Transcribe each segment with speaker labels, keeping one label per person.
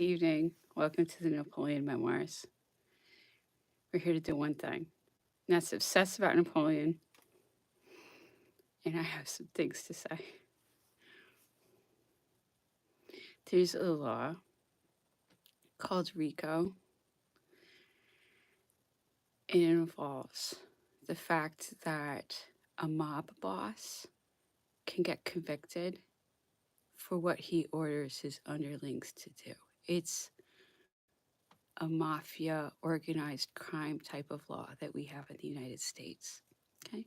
Speaker 1: Evening. Welcome to the Napoleon Memoirs. We're here to do one thing, and that's obsess about Napoleon, and I have some things to say. There's a law called RICO, and it involves the fact that a mob boss can get convicted for what he orders his underlings to do. It's a mafia organized crime type of law that we have in the United States. Okay.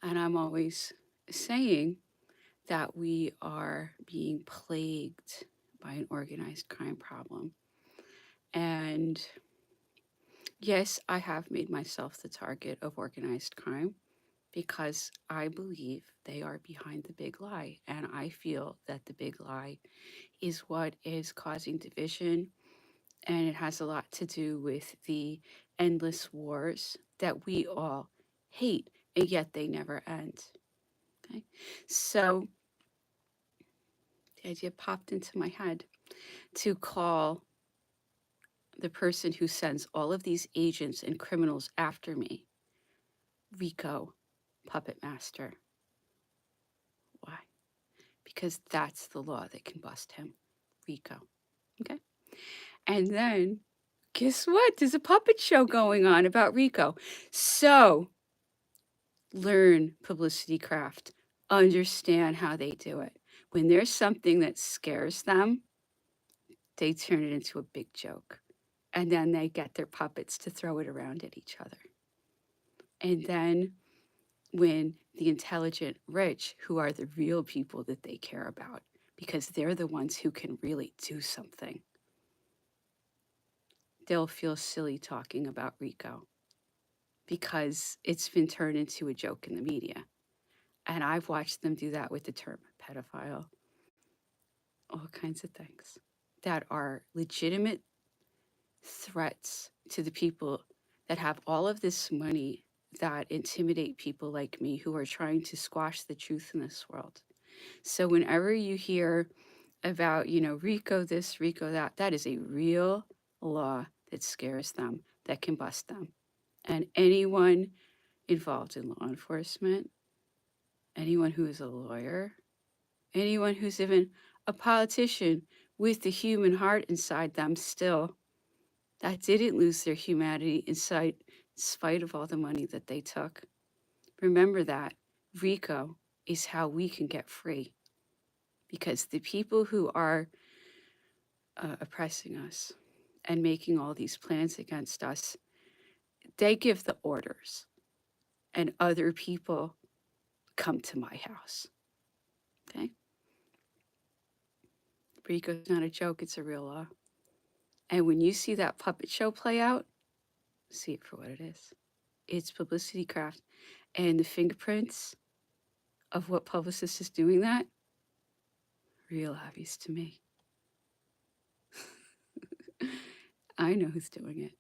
Speaker 1: And I'm always saying that we are being plagued by an organized crime problem. And yes, I have made myself the target of organized crime because I believe they are behind the big lie. And I feel that the big lie is what is causing division. And it has a lot to do with the endless wars that we all hate, and yet they never end. Okay. So the idea popped into my head to call the person who sends all of these agents and criminals after me Rico, puppet master. Why? Because that's the law that can bust him. Rico. Okay. And then guess what? There's a puppet show going on about Rico. So learn publicity craft, understand how they do it. When there's something that scares them, they turn it into a big joke. And then they get their puppets to throw it around at each other. And then when the intelligent rich, who are the real people that they care about, because they're the ones who can really do something, they'll feel silly talking about Rico because it's been turned into a joke in the media. And I've watched them do that with the term pedophile, all kinds of things that are legitimate threats to the people that have all of this money that intimidate people like me who are trying to squash the truth in this world. So whenever you hear about, Rico this, Rico that, that is a real law that scares them, that can bust them. And anyone involved in law enforcement, anyone who is a lawyer, anyone who's even a politician with the human heart inside them still, that didn't lose their humanity in spite of all the money that they took. Remember that RICO is how we can get free, because the people who are oppressing us and making all these plans against us, they give the orders, and other people come to my house. Okay? RICO's not a joke, it's a real law. And when you see that puppet show play out, see it for what it is. It's publicity craft. And the fingerprints of what publicist is doing that, real obvious to me. I know who's doing it.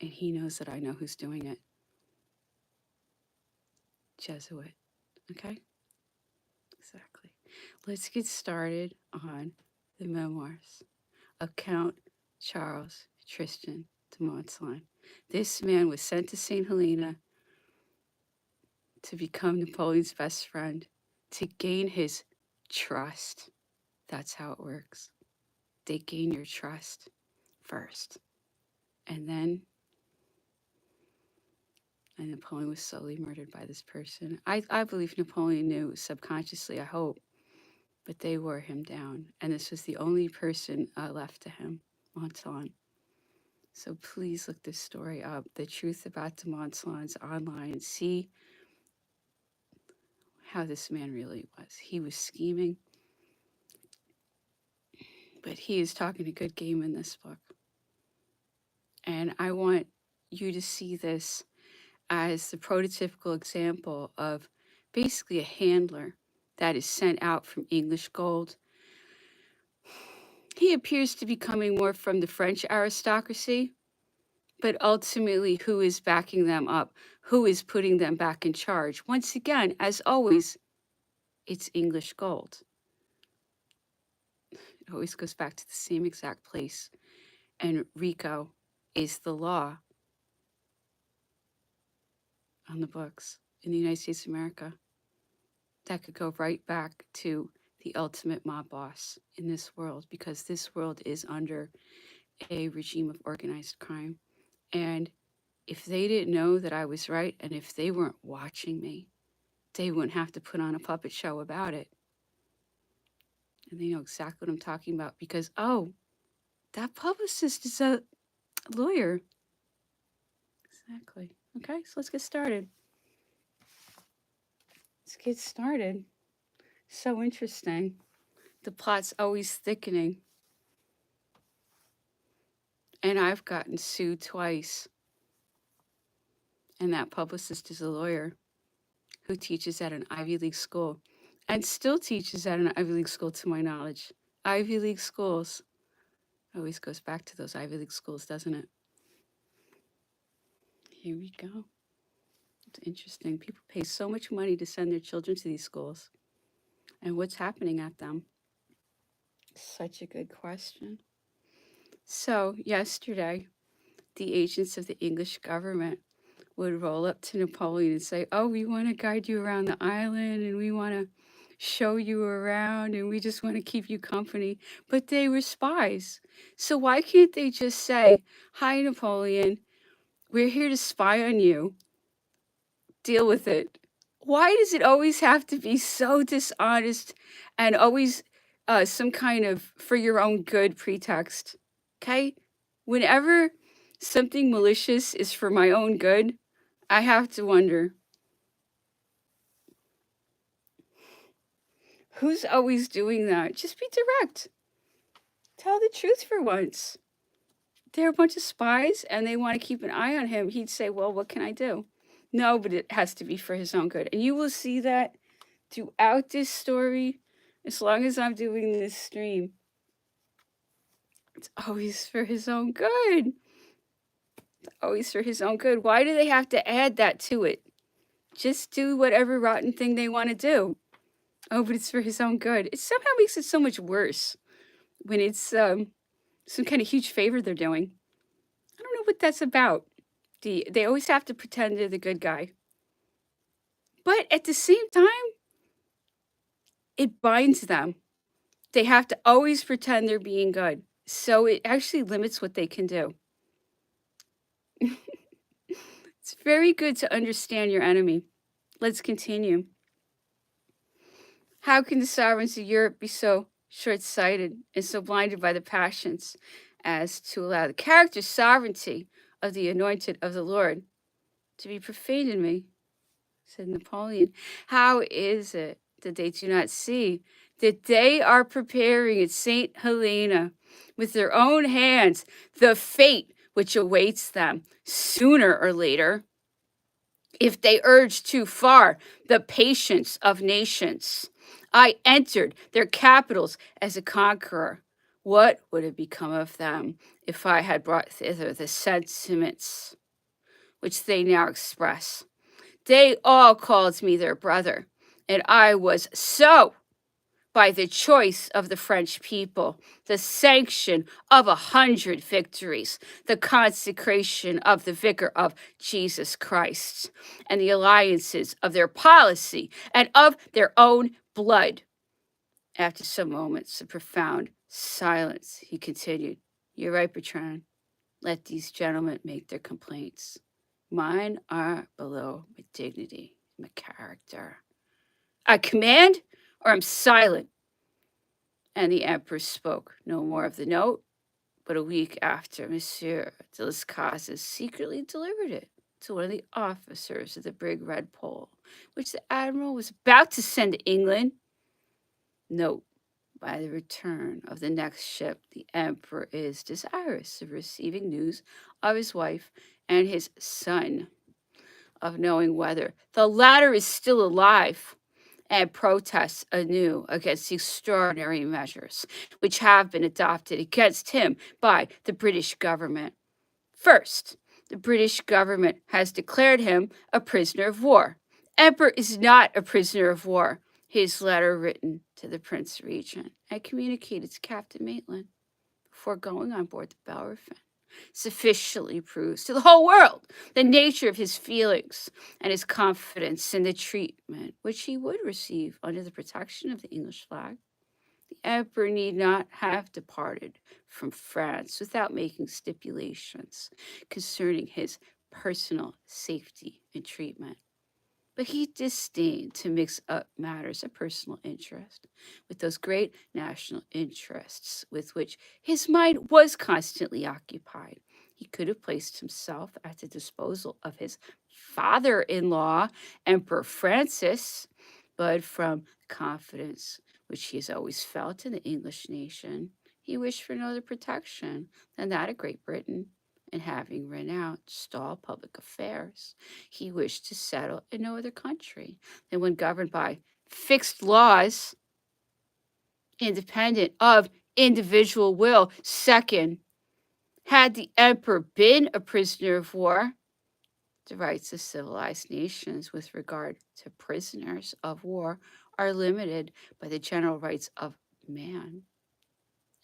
Speaker 1: And he knows that I know who's doing it. Jesuit. Okay? Exactly. Let's get started on the memoirs of Count Charles Tristan de Montsalon. This man was sent to St. Helena to become Napoleon's best friend, to gain his trust. That's how it works. They gain your trust first. And then Napoleon was slowly murdered by this person. I believe Napoleon knew subconsciously, I hope, but they wore him down. And this was the only person left to him, Montsalon. So please look this story up. The truth about de Montsalon's online. See how this man really was. He was scheming, but he is talking a good game in this book. And I want you to see this as the prototypical example of basically a handler that is sent out from English gold. He appears to be coming more from the French aristocracy, but ultimately, who is backing them up? Who is putting them back in charge? Once again, as always, it's English gold. It always goes back to the same exact place. And RICO is the law on the books in the United States of America. That could go right back to the ultimate mob boss in this world, because this world is under a regime of organized crime. And if they didn't know that I was right, and if they weren't watching me, they wouldn't have to put on a puppet show about it. And they know exactly what I'm talking about, because, oh, that publicist is a lawyer. Exactly. Okay, so let's get started. Let's get started. So interesting. The plot's always thickening. And I've gotten sued twice. And that publicist is a lawyer who teaches at an Ivy League school and still teaches at an Ivy League school, to my knowledge. Ivy League schools. Always goes back to those Ivy League schools, doesn't it? Here we go. It's interesting. People pay so much money to send their children to these schools. And what's happening at them? Such a good question. So, yesterday, the agents of the English government would roll up to Napoleon and say, oh, we want to guide you around the island, and we want to show you around, and we just want to keep you company. But they were spies. So why can't they just say, hi, Napoleon, we're here to spy on you. Deal with it. Why does it always have to be so dishonest and always some kind of for your own good pretext? Okay? Whenever something malicious is for my own good, I have to wonder, who's always doing that? Just be direct. Tell the truth for once. They're a bunch of spies and they want to keep an eye on him. He'd say, well, what can I do? No, but it has to be for his own good. And you will see that throughout this story, as long as I'm doing this stream. It's always for his own good. It's always for his own good. Why do they have to add that to it? Just do whatever rotten thing they want to do. Oh, but it's for his own good. It somehow makes it so much worse when it's some kind of huge favor they're doing. I don't know what that's about. They always have to pretend they're the good guy. But at the same time, it binds them. They have to always pretend they're being good. So it actually limits what they can do. It's very good to understand your enemy. Let's continue. How can the sovereigns of Europe be so short-sighted and so blinded by the passions as to allow the character sovereignty of the anointed of the Lord to be profaned in me? Said Napoleon. How is it that they do not see that they are preparing at St. Helena with their own hands the fate which awaits them sooner or later, if they urge too far the patience of nations? I entered their capitals as a conqueror. What would have become of them if I had brought thither the sentiments which they now express? They all called me their brother, and I was so by the choice of the French people, the sanction of 100 victories, the consecration of the vicar of Jesus Christ, and the alliances of their policy and of their own blood. After some moments of profound silence, he continued, You're right, Bertrand. Let these gentlemen make their complaints. Mine are below my dignity, my character. I command or I'm silent. And the emperor spoke no more of the note, but a week after, Monsieur de las Casas secretly delivered it to one of the officers of the brig Red Pole, which the admiral was about to send to England. Note, by the return of the next ship, the emperor is desirous of receiving news of his wife and his son, of knowing whether the latter is still alive, and protests anew against the extraordinary measures which have been adopted against him by the British government. First, the British government has declared him a prisoner of war. Emperor is not a prisoner of war. his letter written to the Prince Regent and communicated to Captain Maitland before going on board the Bellerophon sufficiently proves to the whole world the nature of his feelings and his confidence in the treatment which he would receive under the protection of the English flag. The emperor need not have departed from France without making stipulations concerning his personal safety and treatment. But he disdained to mix up matters of personal interest with those great national interests with which his mind was constantly occupied. He could have placed himself at the disposal of his father in law, Emperor Francis, but from confidence which he has always felt in the English nation, he wished for no other protection than that of Great Britain. And having renounced all public affairs, he wished to settle in no other country than one governed by fixed laws, independent of individual will. Second, had the emperor been a prisoner of war, the rights of civilized nations with regard to prisoners of war are limited by the general rights of man,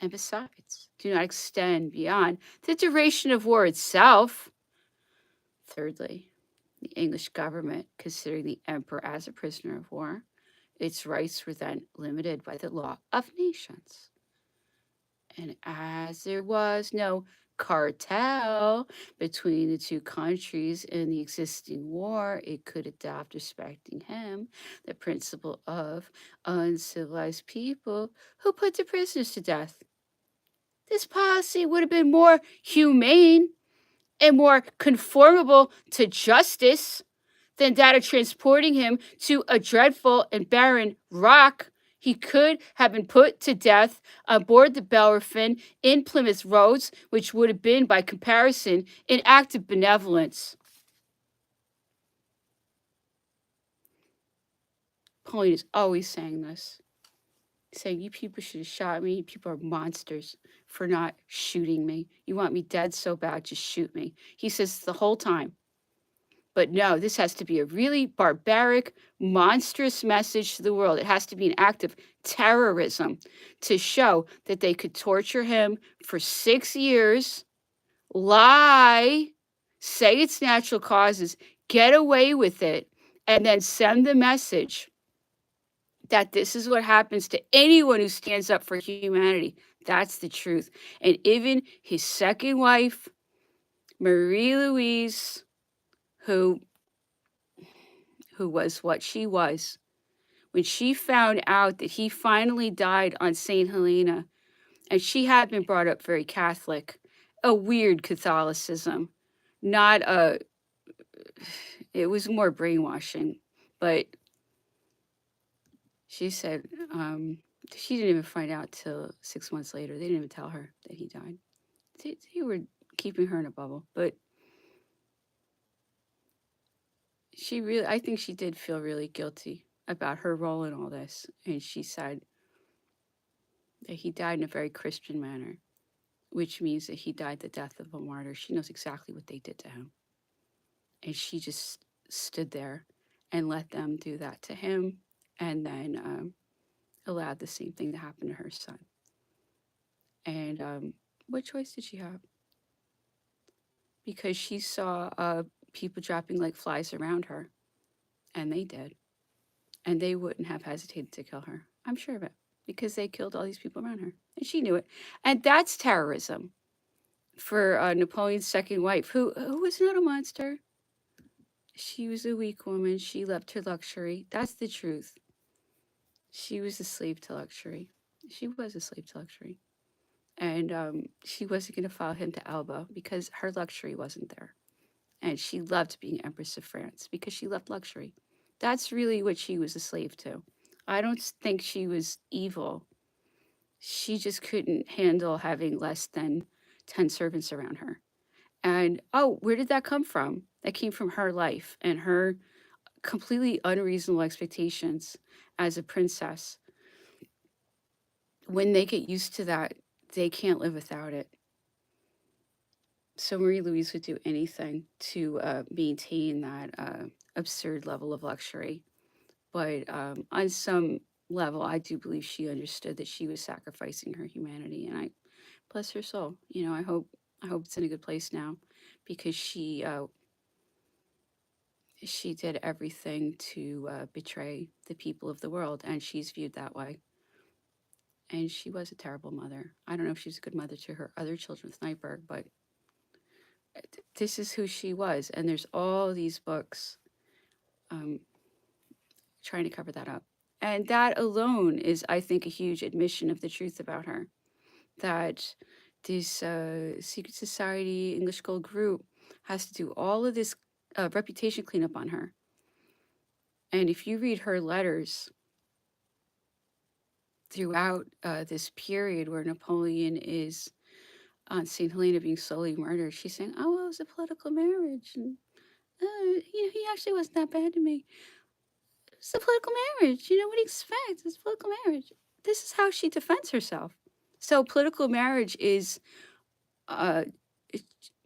Speaker 1: and besides, do not extend beyond the duration of war itself. Thirdly, the English government, considering the emperor as a prisoner of war, its rights were then limited by the law of nations. And as there was no cartel between the two countries in the existing war, it could adopt respecting him the principle of uncivilized people who put their prisoners to death. This policy would have been more humane and more conformable to justice than that of transporting him to a dreadful and barren rock. He could have been put to death aboard the Bellerophon in Plymouth Roads, which would have been, by comparison, an act of benevolence. Napoleon is always saying this, saying, you people should have shot me. You people are monsters for not shooting me. You want me dead so bad, just shoot me. He says the whole time. But no, this has to be a really barbaric, monstrous message to the world. It has to be an act of terrorism to show that they could torture him for 6 years, lie, say it's natural causes, get away with it, and then send the message that this is what happens to anyone who stands up for humanity. That's the truth. And even his second wife, Marie Louise, who was what she was, when she found out that he finally died on St. Helena, and she had been brought up very Catholic, a weird Catholicism, not a, it was more brainwashing, but she said she didn't even find out till 6 months later. They didn't even tell her that he died. They were keeping her in a bubble, but I think she did feel really guilty about her role in all this. And she said that he died in a very Christian manner, which means that he died the death of a martyr. She knows exactly what they did to him. And she just stood there and let them do that to him, and then allowed the same thing to happen to her son. And what choice did she have? Because she saw people dropping like flies around her, and they did. And they wouldn't have hesitated to kill her. I'm sure of it, because they killed all these people around her. And she knew it. And that's terrorism for Napoleon's second wife, who was not a monster. She was a weak woman. She loved her luxury. That's the truth. She was a slave to luxury. She was a slave to luxury. And she wasn't going to follow him to Elba because her luxury wasn't there. And she loved being Empress of France because she loved luxury. That's really what she was a slave to. I don't think she was evil. She just couldn't handle having less than 10 servants around her. And where did that come from? That came from her life and her completely unreasonable expectations as a princess. When they get used to that, they can't live without it. So Marie Louise would do anything to maintain that absurd level of luxury. But on some level, I do believe she understood that she was sacrificing her humanity, and I bless her soul. You know, I hope it's in a good place now, because she did everything to betray the people of the world, and she's viewed that way. And she was a terrible mother. I don't know if she's a good mother to her other children with Nightberg, but this is who she was. And there's all these books um, trying to cover that up. And that alone is, I think, a huge admission of the truth about her. That this secret society English Gold group has to do all of this reputation cleanup on her. And if you read her letters throughout this period where Napoleon is on St. Helena being slowly murdered, she's saying, "Oh, well, it was a political marriage, and he actually wasn't that bad to me. It's a political marriage. You know what do you expect? It's a political marriage." This is how she defends herself. So political marriage is uh,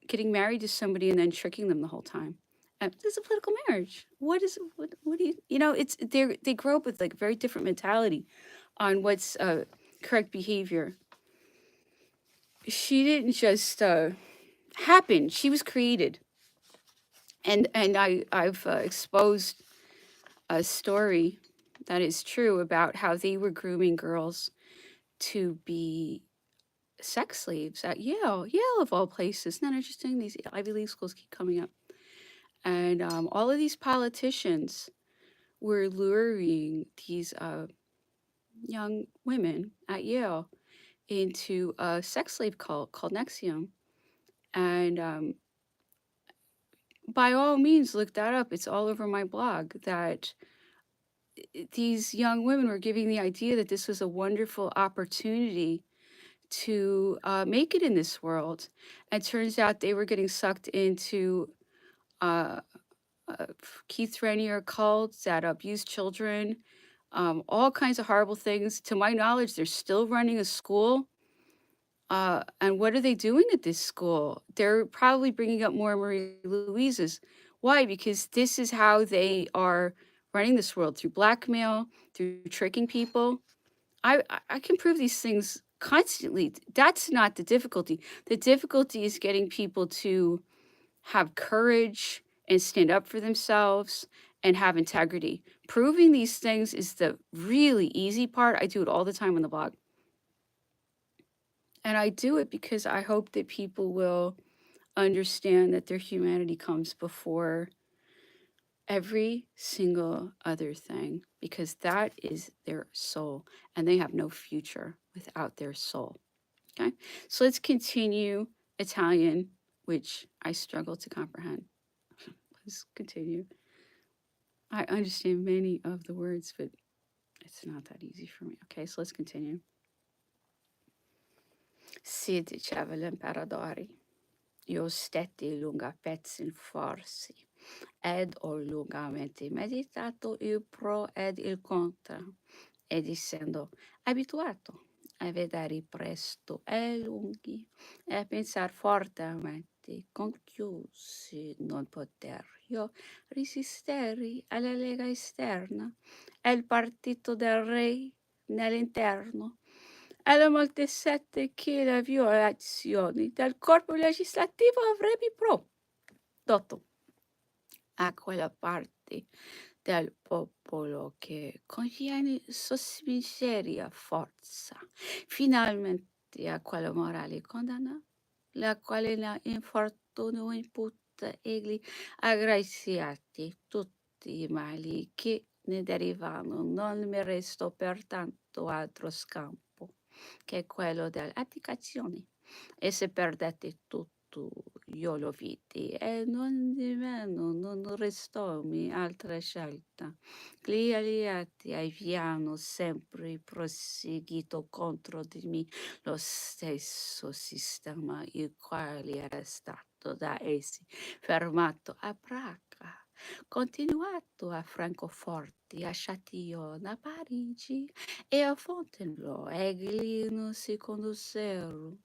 Speaker 1: getting married to somebody and then tricking them the whole time. This is a political marriage. What do you know? It's they grow up with like very different mentality on what's correct behavior. She didn't just happen. She was created, and I've exposed a story that is true about how they were grooming girls to be sex slaves at Yale. Yale of all places. Not interesting. These Ivy League schools keep coming up, and all of these politicians were luring these young women at Yale into a sex slave cult called Nexium. And by all means, look that up. It's all over my blog that these young women were giving the idea that this was a wonderful opportunity to make it in this world. And turns out they were getting sucked into uh, Keith Raniere cults that abuse children, all kinds of horrible things. To my knowledge, they're still running a school. And what are they doing at this school? They're probably bringing up more Marie Louises. Why? Because this is how they are running this world, through blackmail, through tricking people. I can prove these things constantly. That's not the difficulty. The difficulty is getting people to have courage and stand up for themselves and have integrity. Proving these things is the really easy part. I do it all the time on the blog. And I do it because I hope that people will understand that their humanity comes before every single other thing, because that is their soul, and they have no future without their soul. Okay, so let's continue Italian, which I struggle to comprehend. Let's continue. I understand many of the words, but it's not that easy for me. Okay, so let's continue. Si diceva l'imperatore, io stetti lunga pezzi in forsi, ed ho lungamente meditato il pro ed il contra, ed essendo abituato a vedere presto e lunghi e a pensar fortemente conchiusi non poter io resistere alla lega esterna e il partito del re nell'interno e le molte sette che le violazioni del corpo legislativo avrebbe prodotto a quella parte del popolo che contiene sospingeria forza, finalmente a quella morale condanna, la quale la infortunio imputa egli aggraziati tutti i mali che ne derivano, non mi restò pertanto altro scampo che quello dell'abdicazione, e se perdette tutto io lo vidi, e non di meno non restòmi altra scelta. Gli alleati abbiano sempre proseguito contro di me lo stesso sistema, il quale era stato da essi fermato a Praga, continuato a Francoforte, a Châtillon, a Parigi e a Fontainebleau. Egli non si condussero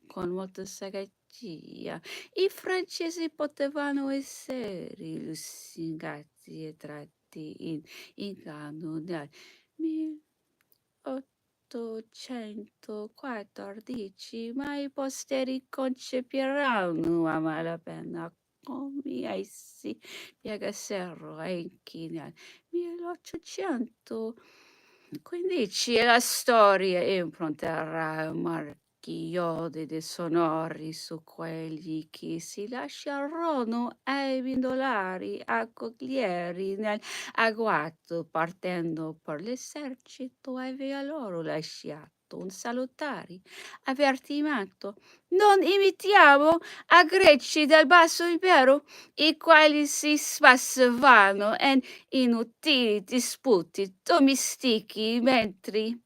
Speaker 1: con molta sagaccia. I francesi potevano essere lusingati e tratti nati in inganno nel 1814, ma i posteri concepiranno a malapena come essi piagassero anche nel 1815 e la storia impronterà marchiodi di sonori su quelli che si lasciarono ai pendolari accoglieri nel agguato partendo per l'esercito aveva loro lasciato un salutare avvertimento. Non imitiamo a greci del basso impero, i quali si spassavano in inutili disputi domestici, mentre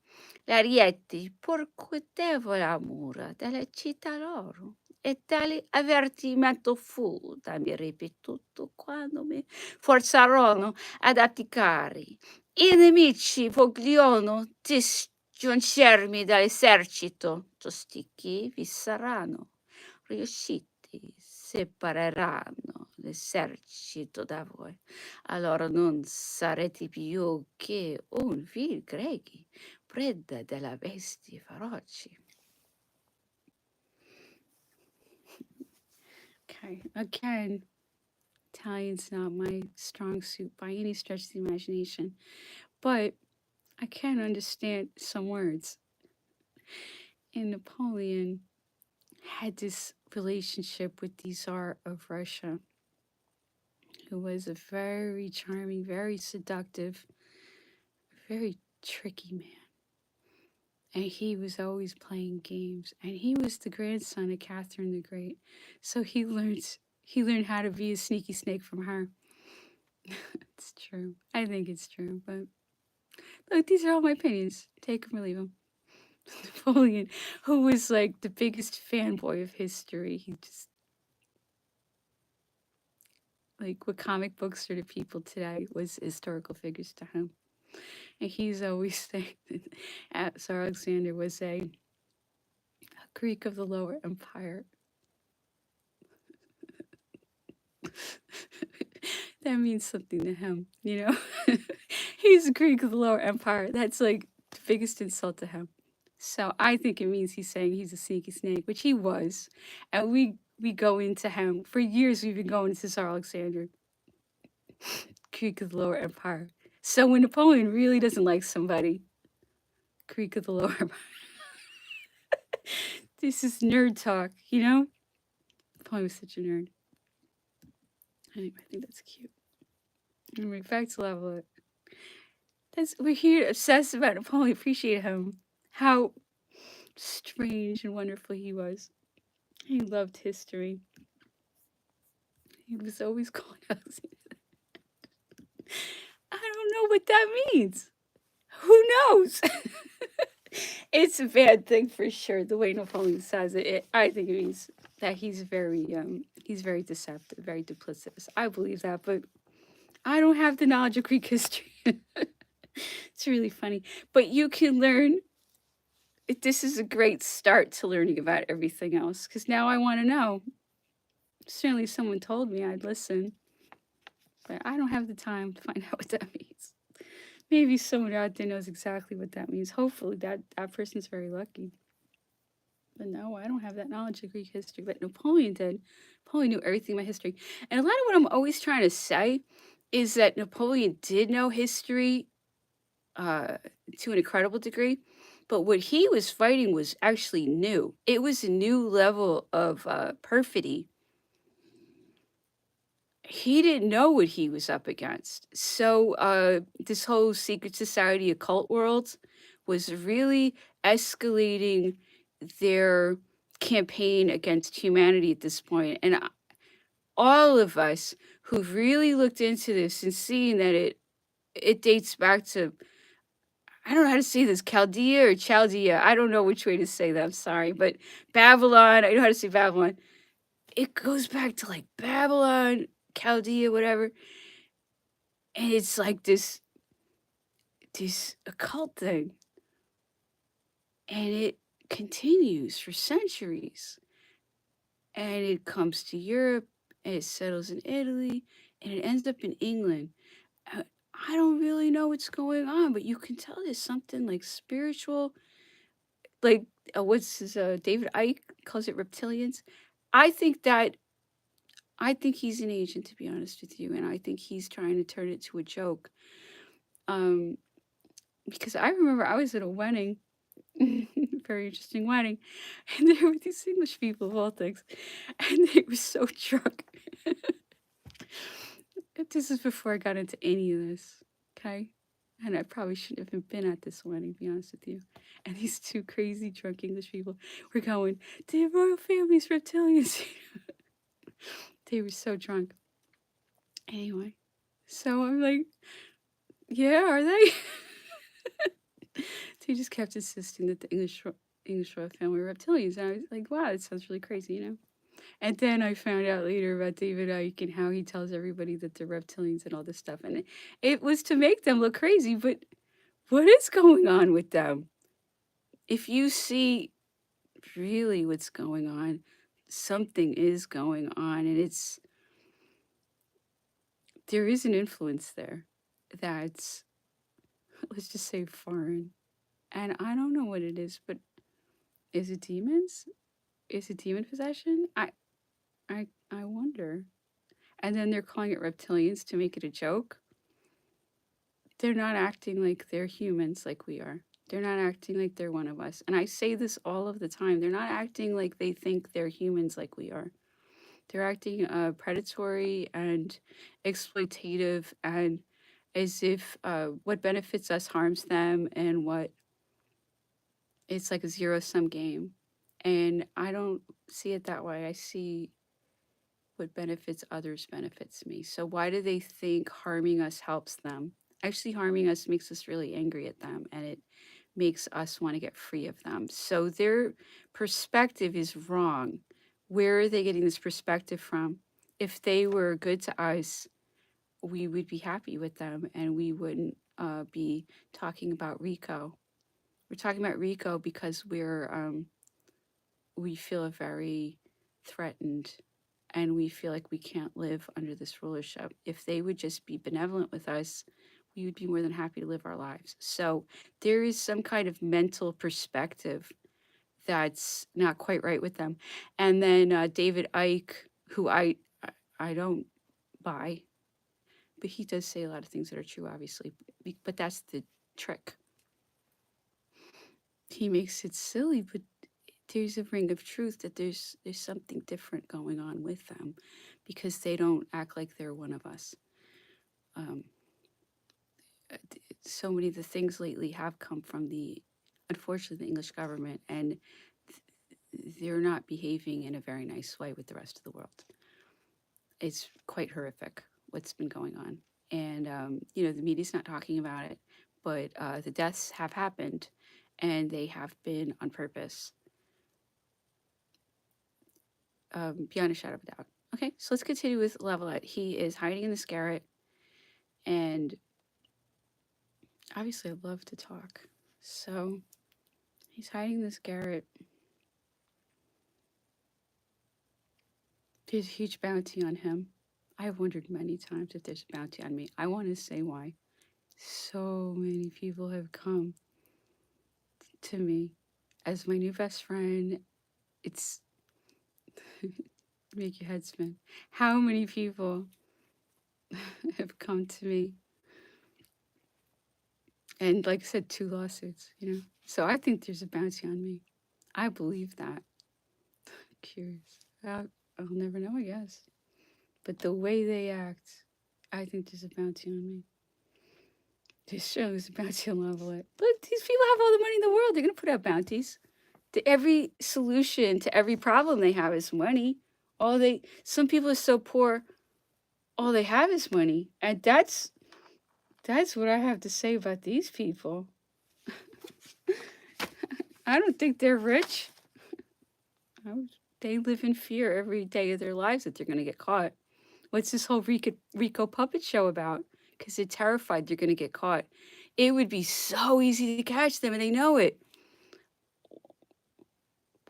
Speaker 1: gli arieti percuotevano la mura delle città loro. E tale avvertimento fu da me ripetuto quando mi forzarono ad atticare. I nemici vogliono disgiungermi dall'esercito, giusti che vi saranno riusciti, separeranno l'esercito da voi. Allora non sarete più che un vil grechi, preda della bestie feroci. Okay, again, Italian's not my strong suit by any stretch of the imagination, but I can understand some words. And Napoleon had this relationship with the Tsar of Russia, who was a very charming, very seductive, very tricky man. And he was always playing games. And he was the grandson of Catherine the Great. So he learned how to be a sneaky snake from her. It's true. I think it's true. But look, these are all my opinions. Take them or leave them. Napoleon, who was like the biggest fanboy of history. He just, like, what comic books are to people today was historical figures to him. And he's always saying that Sir Alexander was a Greek of the Lower Empire. That means something to him, you know? He's a Greek of the Lower Empire. That's like the biggest insult to him. So I think it means he's saying he's a sneaky snake, which he was. And we go into him. For years, we've been going into Tsar Alexander, Greek of the Lower Empire. So when Napoleon really doesn't like somebody, Greek of the Lower Empire. This is nerd talk, you know? Napoleon was such a nerd. Anyway, I think that's cute. Anyway, back to level. We're here to obsess about Napoleon, appreciate him. How strange and wonderful he was. He loved history. He was always calling out. I don't know what that means. Who knows? It's a bad thing for sure. The way Napoleon says it, I think it means that he's very deceptive, very duplicitous. I believe that, but I don't have the knowledge of Greek history. It's really funny, but you can learn. This is a great start to learning about everything else, because now I want to know. Certainly, if someone told me, I'd listen, but I don't have the time to find out what that means. Maybe someone out there knows exactly what that means. Hopefully, that person's very lucky. But no, I don't have that knowledge of Greek history. But Napoleon did. Napoleon knew everything about history. And a lot of what I'm always trying to say is that Napoleon did know history to an incredible degree. But what he was fighting was actually new. It was a new level of perfidy. He didn't know what he was up against. So this whole secret society occult world was really escalating their campaign against humanity at this point. And all of us who've really looked into this and seen that it dates back to, I don't know how to say this, Chaldea or Chaldea. I don't know which way to say that. I'm sorry. But Babylon, I know how to say Babylon. It goes back to like Babylon, Chaldea, whatever. And it's like this occult thing. And it continues for centuries. And it comes to Europe, and it settles in Italy, and it ends up in England. I don't really know what's going on, but you can tell there's something like spiritual, like what's his David Icke calls it reptilians. I think that I think he's an agent, to be honest with you, and I think he's trying to turn it to a joke. Um, because I remember I was at a wedding, very interesting wedding, and there were these English people of all things, and they were so drunk. This is before I got into any of this, okay? And I probably shouldn't have been at this wedding, to be honest with you. And these two crazy drunk English people were going, the royal family's reptilians. They were so drunk. Anyway, so I'm like, yeah, are they? They just kept insisting that the English royal family were reptilians. And I was like, wow, that sounds really crazy, you know? And then I found out later about David Icke and how he tells everybody that they're reptilians and all this stuff. And it was to make them look crazy, but what is going on with them? If you see really what's going on, something is going on, and there is an influence there that's, let's just say, foreign. And I don't know what it is, but is it demons? Is it demon possession? I wonder. And then they're calling it reptilians to make it a joke. They're not acting like they're humans like we are. They're not acting like they're one of us. And I say this all of the time. They're not acting like they think they're humans like we are. They're acting predatory and exploitative, and as if what benefits us harms them, and what it's like a zero sum game. And I don't see it that way. I see what benefits others benefits me. So why do they think harming us helps them? Actually, harming us makes us really angry at them, and it makes us want to get free of them. So their perspective is wrong. Where are they getting this perspective from? If they were good to us, we would be happy with them, and we wouldn't be talking about Rico. We're talking about Rico because we feel very threatened, and we feel like we can't live under this rulership. If they would just be benevolent with us, we would be more than happy to live our lives. So there is some kind of mental perspective that's not quite right with them. And then David Icke, who I don't buy, but he does say a lot of things that are true, obviously. But that's the trick. He makes it silly, but there's a ring of truth that there's something different going on with them, because they don't act like they're one of us. Um, so many of the things lately have come from unfortunately, the English government, and they're not behaving in a very nice way with the rest of the world. It's quite horrific what's been going on. And, the media's not talking about it, but the deaths have happened, and they have been on purpose, beyond a shadow of a doubt. Okay, so let's continue with Levelette. He is hiding in this garret, and obviously I love to talk. So he's hiding in this garret. There's a huge bounty on him. I've wondered many times if there's a bounty on me. I want to say why. So many people have come to me as my new best friend. It's make your head spin. How many people have come to me? And like I said, 2 lawsuits. So I think there's a bounty on me. I believe that. Curious. I'll never know, I guess. But the way they act, I think there's a bounty on me. This show is a bounty on Levelette. Look, these people have all the money in the world. They're going to put out bounties. Every solution to every problem they have is money. Some people are so poor, all they have is money. And that's what I have to say about these people. I don't think they're rich. They live in fear every day of their lives that they're going to get caught. What's this whole Rico puppet show about? Because they're terrified they're going to get caught. It would be so easy to catch them, and they know it.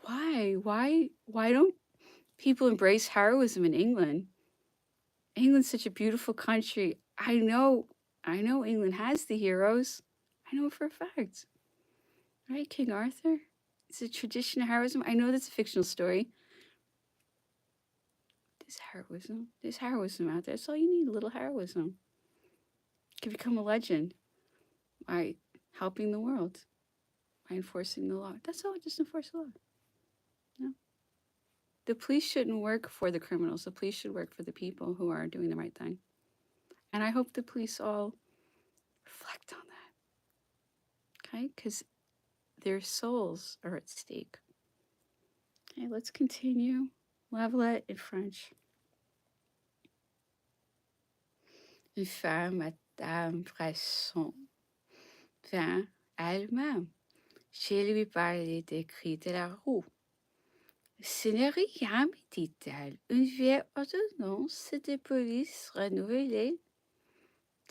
Speaker 1: Why? Why don't people embrace heroism in England? England's such a beautiful country. I know I know England has the heroes. I know for a fact. Right, King Arthur? It's a tradition of heroism. I know that's a fictional story. There's heroism. There's heroism out there. That's all you need, a little heroism. You can become a legend by helping the world, by enforcing the law. That's all, just enforce the law. No. The police shouldn't work for the criminals. The police should work for the people who are doing the right thing. And I hope the police all reflect on that, okay? Because their souls are at stake. Okay, let's continue. Lavalette in French. Une femme, Madame Bresson, vint elle-même. Je lui parlais des cris de la roue. Ce n'est rien, me dit-elle. Une vieille ordonnance de police renouvelée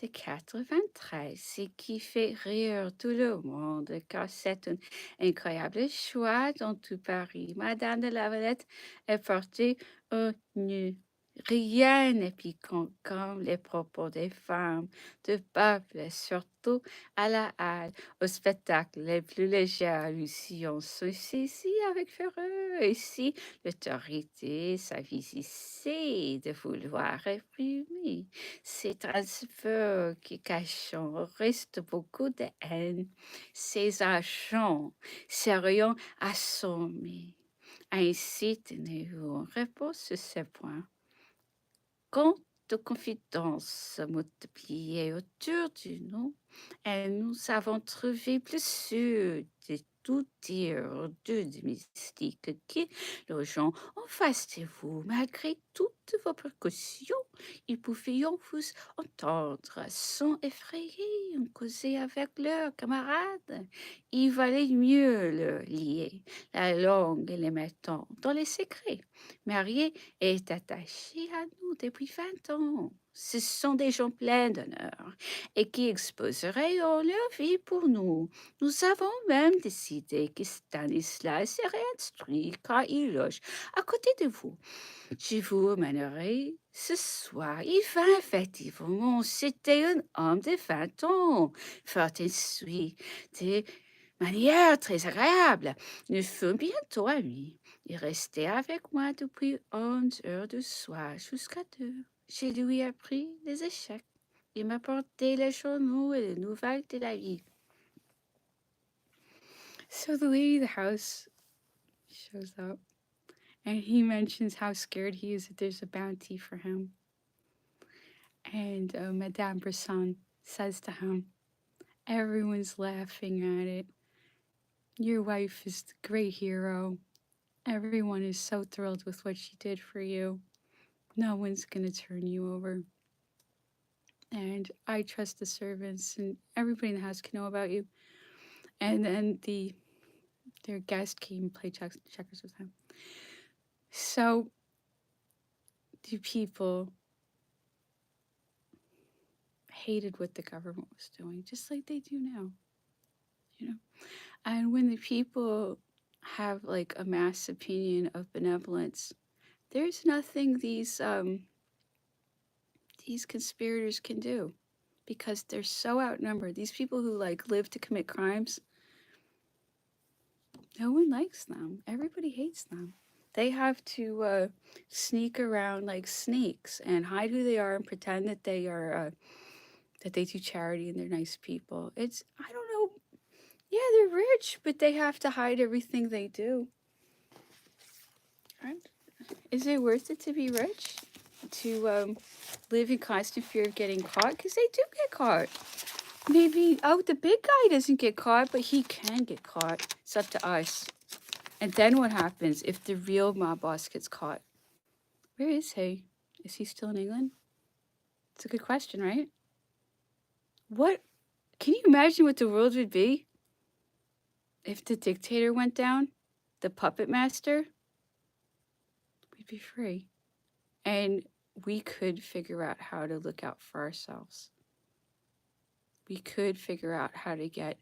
Speaker 1: de 93 et qui fait rire tout le monde, car c'est un incroyable choix dans tout Paris. Madame de Lavalette est portée au nu. Rien n'est piquant comme les propos des femmes du peuple, surtout à la halle. Au spectacle les plus légères allusions sont saisies avec fureur. Ici, l'autorité s'avise ici de vouloir réprimer. C'est un feu qui cache au reste beaucoup de haine. Ces agents serions assommés. Ainsi, tenez-vous en repos sur ce point. Quand de confidences se multipliaient autour du nous, et nous avons trouvé plus sûr de tout dire de mystique que les gens en face de vous, malgré toutes vos précautions, ils pouvaient vous entendre sans effrayer, en causer avec leurs camarades. Il valait mieux le lier, la langue et les mettons dans les secrets. Marié est attaché à nous depuis 20 ans. Ce sont des gens pleins d'honneur et qui exposeraient leur vie pour nous. Nous avons même décidé que Stanislas serait instruit car il loge à côté de vous. Je vous mènerai ce soir. Il va effectivement, c'était un homme de 20 ans, fort instruit, de manière très agréable. Nous fûmes bientôt amis. Il restait avec moi depuis 11 heures du soir jusqu'à 2. Je lui ai appris les échecs. Il m'apportait les journaux et les nouvelles de la vie. So the lady of the house shows up, and he mentions how scared he is that there's a bounty for him. And Madame Bresson says to him, everyone's laughing at it. Your wife is the great hero. Everyone is so thrilled with what she did for you. No one's going to turn you over. And I trust the servants and everybody in the house can know about you. And then their guest came and played checkers with him. So the people hated what the government was doing, just like they do now, you know. And when the people have like a mass opinion of benevolence, there's nothing these conspirators can do because they're so outnumbered. These people who like live to commit crimes, no one likes them. Everybody hates them. They have to sneak around like snakes and hide who they are and pretend that they are that they do charity and they're nice people. It's, I don't know. Yeah, they're rich, but they have to hide everything they do. Right? Is it worth it to be rich? To live in constant fear of getting caught? Because they do get caught. Maybe, oh, the big guy doesn't get caught, but he can get caught. It's up to us. And then what happens if the real mob boss gets caught? Where is he? Is he still in England? It's a good question, right? What? Can you imagine what the world would be if the dictator went down? The puppet master? We'd be free. And we could figure out how to look out for ourselves. We could figure out how to get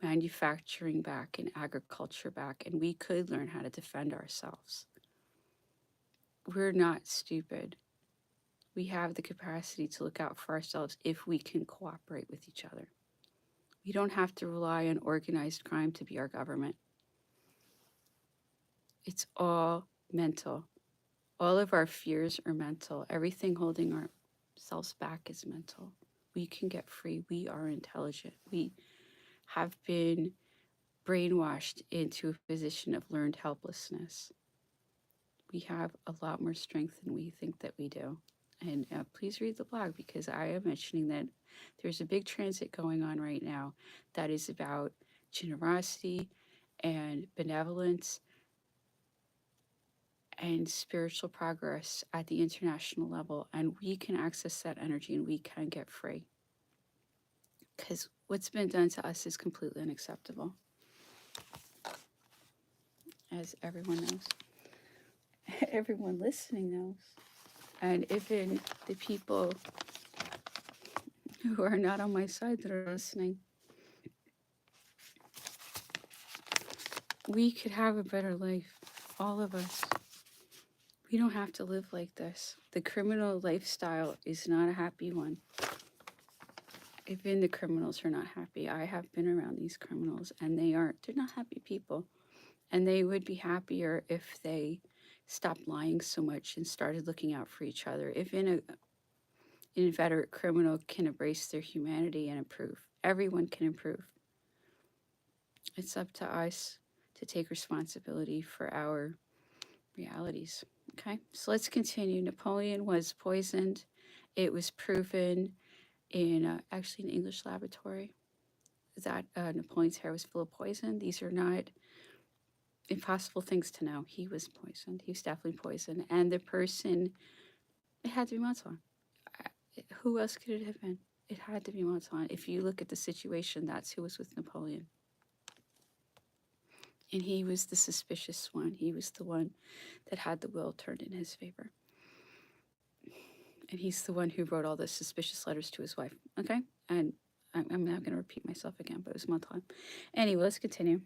Speaker 1: manufacturing back and agriculture back, and we could learn how to defend ourselves. We're not stupid. We have the capacity to look out for ourselves if we can cooperate with each other. We don't have to rely on organized crime to be our government. It's all mental. All of our fears are mental. Everything holding ourselves back is mental. We can get free. We are intelligent. We have been brainwashed into a position of learned helplessness. We have a lot more strength than we think that we do. And please read the blog, because I am mentioning that there's a big transit going on right now that is about generosity and benevolence and spiritual progress at the international level. And we can access that energy and we can get free. Because what's been done to us is completely unacceptable, as everyone knows. Everyone listening knows. And even the people who are not on my side that are listening, we could have a better life, all of us. We don't have to live like this. The criminal lifestyle is not a happy one. Even the criminals are not happy. I have been around these criminals and they're not happy people. And they would be happier if they stopped lying so much and started looking out for each other. If an inveterate criminal can embrace their humanity and improve, everyone can improve. It's up to us to take responsibility for our realities. Okay, so let's continue. Napoleon was poisoned. It was proven in actually an English laboratory that Napoleon's hair was full of poison. These are not impossible things to know. He was poisoned. He was definitely poisoned. And the person, it had to be Montauk. Who else could it have been? It had to be Montauk. If you look at the situation, that's who was with Napoleon. And he was the suspicious one. He was the one that had the will turned in his favor. And he's the one who wrote all the suspicious letters to his wife. Okay? And I'm not going to repeat myself again, but it was Montauk. Anyway, let's continue.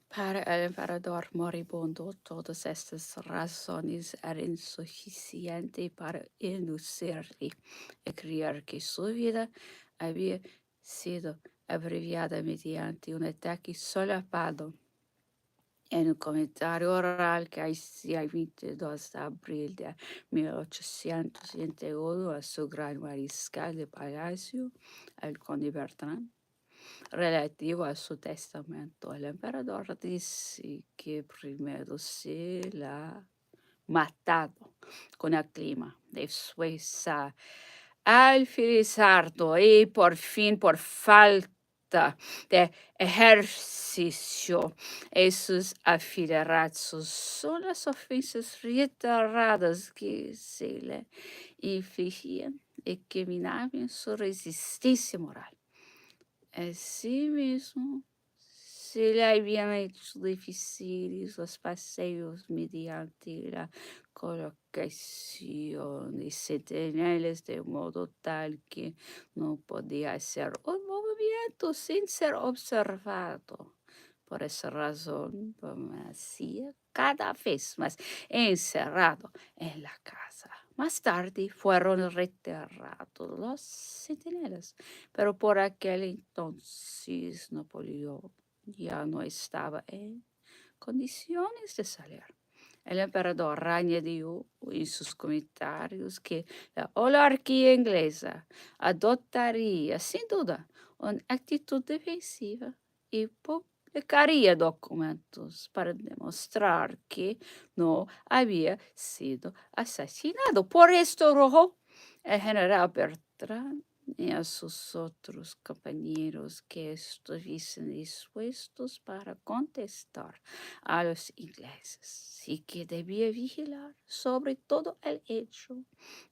Speaker 1: Para el emperador moribundo, todas estas razones eran suficientes para inducirle a creer que su vida había sido abreviada mediante un ataque solapado. En un comentario oral que hacía el 22 de abril de 1801 a su gran mariscal de palacio, el conde Bertrand, relativo a su testamento, el emperador dice que primero se la matado con el clima, después alfirizado y por fin por falta de ejercicio. Esos afilerazos son las ofensas reiteradas que se le infligían y que minaban su resistencia moral. Asimismo, se le habían hecho difíciles los paseos mediante la colocación de sentinelles de modo tal que no podía hacer un movimiento sin ser observado. Por esa razón, permanecía cada vez más encerrado en la casa. Más tarde fueron retirados los centinelas, pero por aquel entonces Napoleón ya no estaba en condiciones de salir. El emperador añadió en sus comentarios que la oligarquía inglesa adoptaría sin duda una actitud defensiva y publicaría documentos para demostrar que no había sido asesinado. Por esto rogó el general Bertrand y a sus otros compañeros que estuviesen dispuestos para contestar a los ingleses y que debía vigilar sobre todo el hecho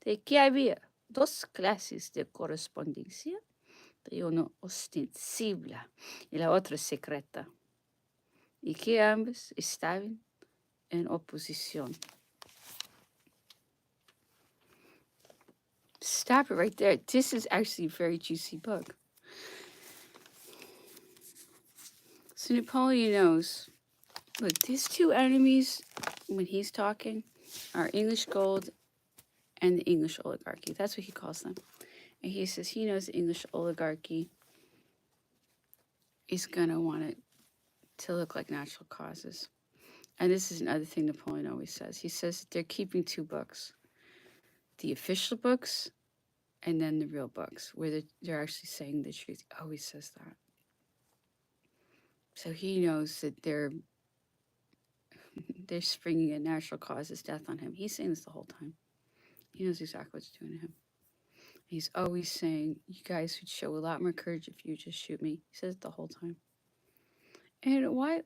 Speaker 1: de que había dos clases de correspondencia, y una ostensible y la otra secreta, y que ambas estaban en oposición. Stop it right there. This is actually a very juicy book. So Napoleon knows, look, these two enemies, when he's talking, are English gold and the English oligarchy. That's what he calls them. And he says he knows the English oligarchy is going to want it to look like natural causes. And this is another thing Napoleon always says. He says they're keeping two books, the official books and then the real books, where they're actually saying the truth. He always says that. So he knows that they're springing a natural causes death on him. He's saying this the whole time. He knows exactly what's doing to him. He's always saying, you guys would show a lot more courage if you just shoot me. He says it the whole time. And why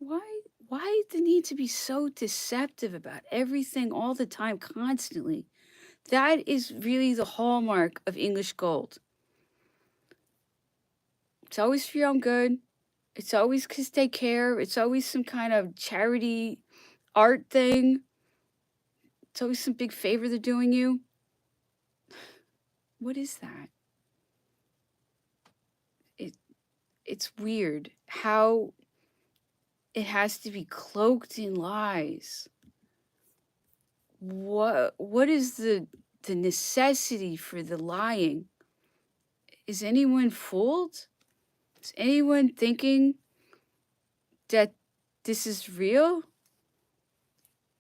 Speaker 1: the need to be so deceptive about everything all the time, constantly? That is really the hallmark of English gold. It's always for your own good. It's always because they care. It's always some kind of charity art thing. It's always some big favor they're doing you. What is that? It's weird how it has to be cloaked in lies. What is the necessity for the lying? Is anyone fooled? Is anyone thinking that this is real?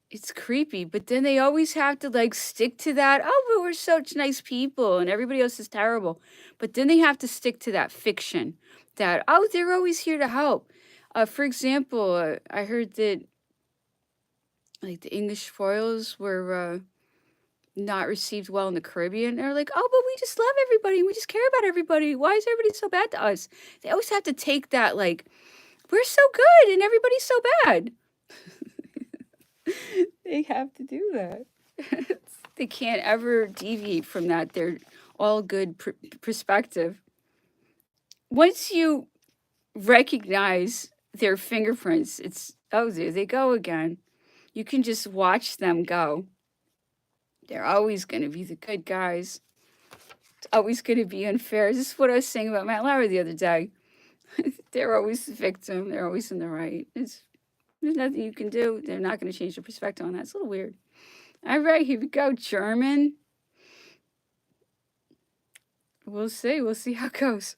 Speaker 1: It's creepy, but then they always have to like stick to that. Oh, but we're such nice people and everybody else is terrible. But then they have to stick to that fiction that, oh, they're always here to help. For example, I heard that like the English foils were not received well in the Caribbean. They're like, oh, but we just love everybody and we just care about everybody. Why is everybody so bad to us? They always have to take that like, we're so good and everybody's so bad. They have to do that. They can't ever deviate from that. They're all good perspective. Once you recognize their fingerprints, it's, oh, there they go again. You can just watch them go. They're always going to be the good guys. It's always going to be unfair. This is what I was saying about Matt Lauer the other day. They're always the victim. They're always in the right. There's nothing you can do. They're not going to change their perspective on that. It's a little weird. All right, here we go. German. We'll see. We'll see how it goes.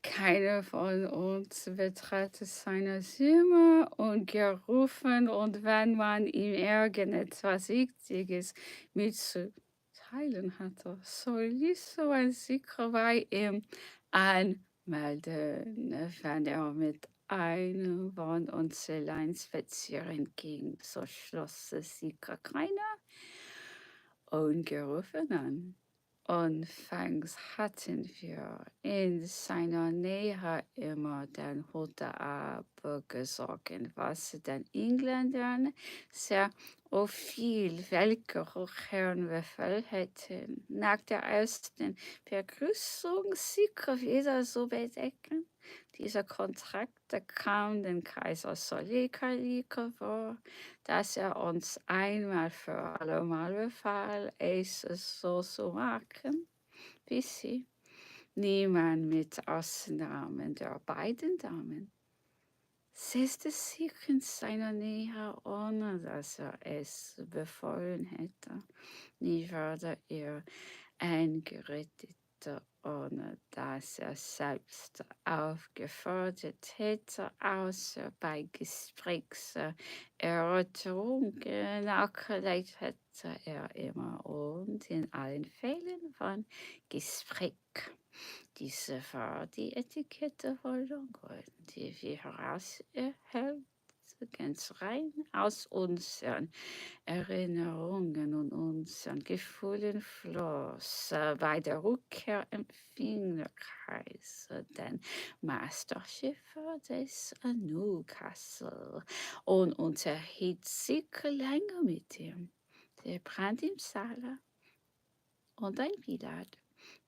Speaker 1: Keiner von uns betrat seiner Zimmer und gerufen, und wenn man ihm irgendetwas Wichtiges mitzuteilen hatte, so ließ so ein Sicher bei ihm anmelden. Wenn mit einem von uns allein spazieren ging, so schloss es sicher keiner ungerufen an. Anfangs hatten wir in seiner Nähe immer den Hut abgesorgt, was den Engländern sehr viel welcher Herrenwürfel hätten. Nach der ersten Begrüßung sicher wieder so bedecken. Dieser Kontrakt kam dem Kaiser so lächerlich vor, dass uns einmal für allemal befahl, es so zu machen, bis sie niemand mit Ausnahmen der beiden Damen setzte sich in seiner Nähe, ohne dass es befohlen hätte. Nie wurde er eingerettet, ohne dass selbst aufgefordert hätte, außer bei Gesprächserörterungen nachgelegt hätte er immer und in allen Fällen von Gespräch. Diese war die Etiketteholung, die wir herauserhält, ganz rein aus unseren Erinnerungen und unseren Gefühlen floss. Bei der Rückkehr empfing der Kaiser den Masterschiffer des Newcastle und unterhielt sich länger mit ihm. Der brannte im Saal und ein Billard,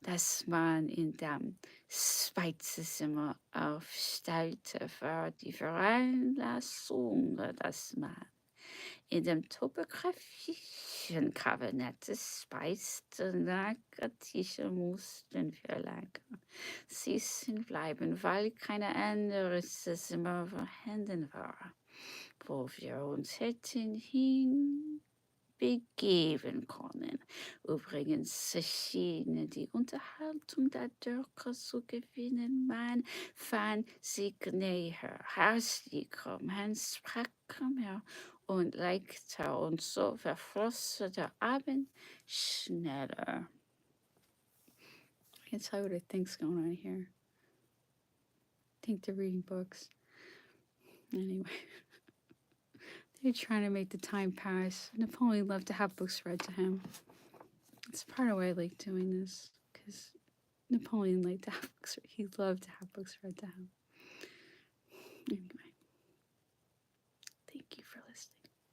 Speaker 1: das man in dem Speisezimmer aufstellte, für die Veranlassung, dass man in dem topografischen Kabinett speiste, Tische mussten wir länger sitzen bleiben, weil kein anderes Zimmer vorhanden war, wo wir uns hätten
Speaker 2: begeben können. Übrigens schiene die Unterhaltung dadurch zu gewinnen, mein Fan sich näher, herzlicher, man sprach mehr und leichter und so verfloss der Abend schneller.
Speaker 1: I can tell you what I think's going on here. I think they're reading books. Anyway, they're trying to make the time pass. Napoleon loved to have books read to him. It's part of why I like doing this, because Napoleon liked to have books. He loved to have books read to him. Anyway, thank you for listening.